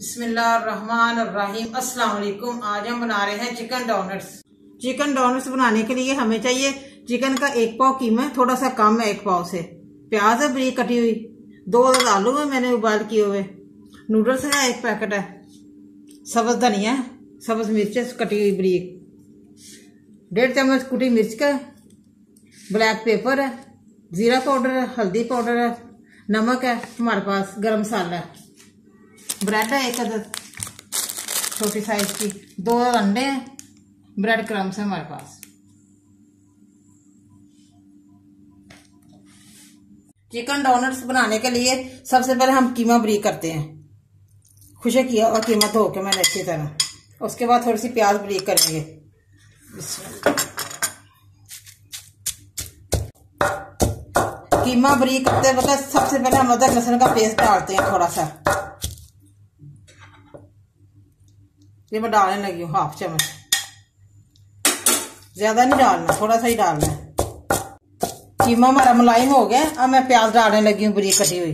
बिस्मिल्लाहिर्रहमानिर्रहीम। अस्सलाम वालेकुम। आज हम बना रहे हैं चिकन डोनट्स। चिकन डोनट्स बनाने के लिए हमें चाहिए चिकन का 1 पाव कीमा, थोड़ा सा कम है 1 पाव से, प्याज है बरीक कटी हुई, 2 आलू है मैंने उबाल किए हुए, नूडल्स है 1 पैकेट है, सब्ज धनिया, सब्ज मिर्च कटी हुई बरीक, 1.5 चम्मच कुटी मिर्च का, ब्लैक पेपर है, जीरा पाउडर है, हल्दी पाउडर है, नमक है हमारे पास, गरम मसाला है, ब्रेड है 1 अदद छोटी साइज की, 2 अंडे हैं, ब्रेड क्रम्स है हमारे पास। चिकन डोनट्स बनाने के लिए सबसे पहले हम कीमा बरीक करते हैं। खुशे किया और कीमा धो के मैंने अच्छी तरह, उसके बाद थोड़ी सी प्याज बरीक करेंगे। कीमा बरीक करते वक्त सबसे पहले हम अदरक लहसुन का पेस्ट डालते हैं थोड़ा सा, ये मैं डालने लगी हूँ 1/2 चम्मच, ज्यादा नहीं डालना, थोड़ा सा ही डालना है। कीमा हमारा मुलायम हो गया, अब मैं प्याज डालने लगी हूँ बरीक कटी हुई।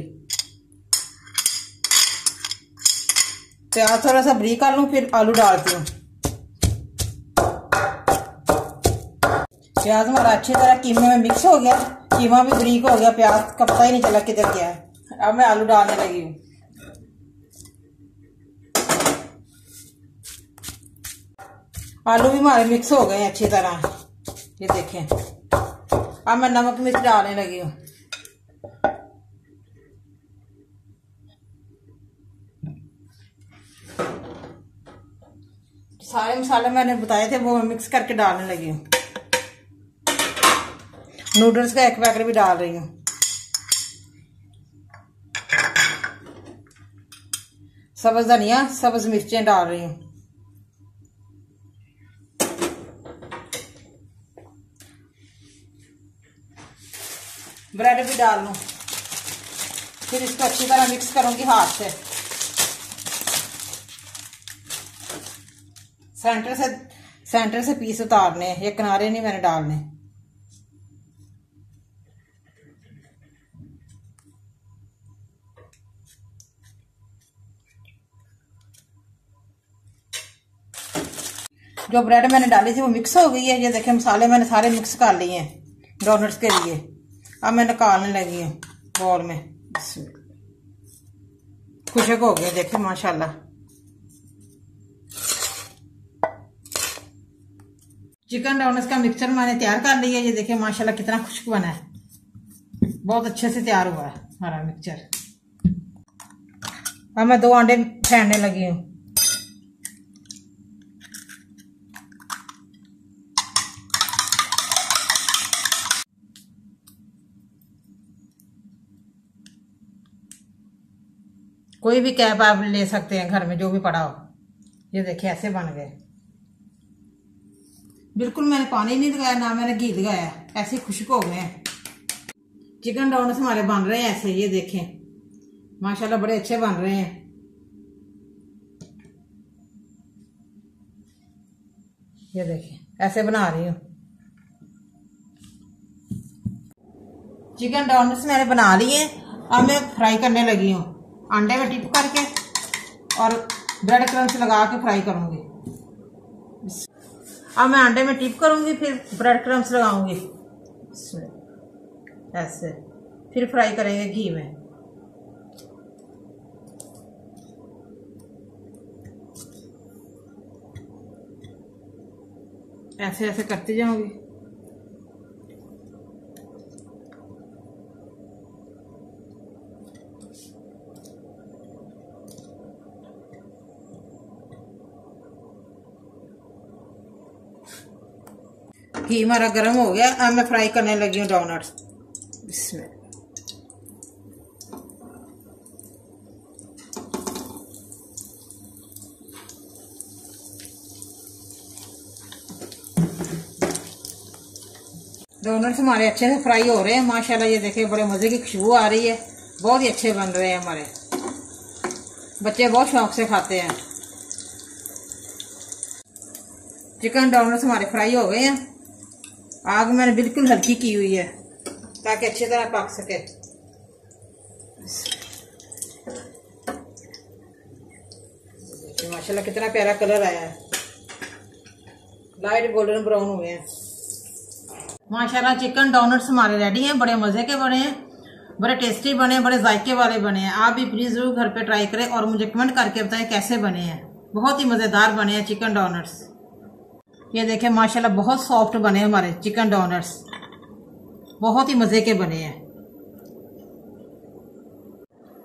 प्याज थोड़ा सा बरीक कर लूँ, फिर आलू डालती हूँ। प्याज हमारा अच्छी तरह कीमे में मिक्स हो गया, कीमा भी बरीक हो गया, प्याज का पता ही नहीं चला किधर गया है। अब मैं आलू डालने लगी हूँ। आलू भी हमारे मिक्स हो गए अच्छी तरह, ये देखें। अब मैं नमक मिर्च डालने लगी हूँ। सारे मसाले मैंने बताए थे वो मैं मिक्स करके डालने लगी हूँ। नूडल्स का 1 पैकेट भी डाल रही हूँ। सब्ज धनिया, सब्ज मिर्चें डाल रही हूँ। ब्रेड भी डाल लूं, फिर इसको अच्छी तरह मिक्स करूंगी हाथ से। सेंटर से पीस उतारने हैं, ये किनारे नहीं मैंने डालने। जो ब्रेड मैंने डाली थी वो मिक्स हो गई है, ये देखें मसाले मैंने सारे मिक्स कर लिए हैं डोनट्स के लिए। अब मैं निकालने लगी हूँ बॉल में। खुशक हो गए देखें माशाल्लाह। चिकन डोनट्स का मिक्सचर मैंने तैयार कर लिया, ये देखें माशाल्लाह कितना खुशक बना है, बहुत अच्छे से तैयार हुआ है हमारा मिक्सचर। अब मैं 2 अंडे फेंटने लगी हूँ। कोई भी कैप आप ले सकते हैं घर में जो भी पड़ा हो। ये देखिए ऐसे बन गए, बिल्कुल मैंने पानी नहीं लगाया ना मैंने घी लगाया, ऐसे खुशक हो गए हैं। चिकन डोनट्स हमारे बन रहे हैं ऐसे, ये देखें माशाल्लाह बड़े अच्छे बन रहे हैं। ये देखें ऐसे बना रही हूँ। चिकन डोनट्स मैंने बना लिए, अब मैं फ्राई करने लगी हूँ। अंडे में टिप करके और ब्रेड क्रम्स लगा के फ्राई करूंगी। अब मैं अंडे में टिप करूंगी, फिर ब्रेड क्रम्स लगाऊंगी ऐसे, फिर फ्राई करेंगे घी में। ऐसे ऐसे करती जाऊंगी। घी हमारा गर्म हो गया, अब मैं फ्राई करने लगी हूँ डोनट्स। इसमें डोनट्स हमारे अच्छे से फ्राई हो रहे हैं माशाल्लाह। ये देखिए बड़े मजे की खुशबू आ रही है, बहुत ही अच्छे बन रहे हैं हमारे, बच्चे बहुत शौक से खाते हैं। चिकन डोनट्स हमारे फ्राई हो गए हैं। आग मैंने बिल्कुल हल्की की हुई है ताकि अच्छी तरह पक सके। माशाल्लाह कितना प्यारा कलर आया है, लाइट गोल्डन ब्राउन हुए हैं। माशाल्लाह चिकन डोनट्स हमारे रेडी हैं, बड़े मजे के बने हैं, बड़े टेस्टी बने हैं, बड़े जायके वाले बने हैं। आप भी प्लीज जरूर घर पे ट्राई करें और मुझे कमेंट करके बताएं कैसे बने हैं। बहुत ही मजेदार बने हैं चिकन डोनट्स। ये देखें माशाल्लाह बहुत सॉफ्ट बने हैं हमारे चिकन डोनट्स, बहुत ही मजे के बने हैं।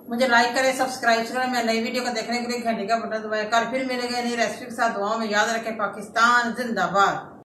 मुझे लाइक करें, सब्सक्राइब करें। मैं नई वीडियो को देखने के लिए घंटे का बटन दबाएं। कल फिर मिलेंगे नई रेसिपी के साथ। दुआओं में याद रखें। पाकिस्तान जिंदाबाद।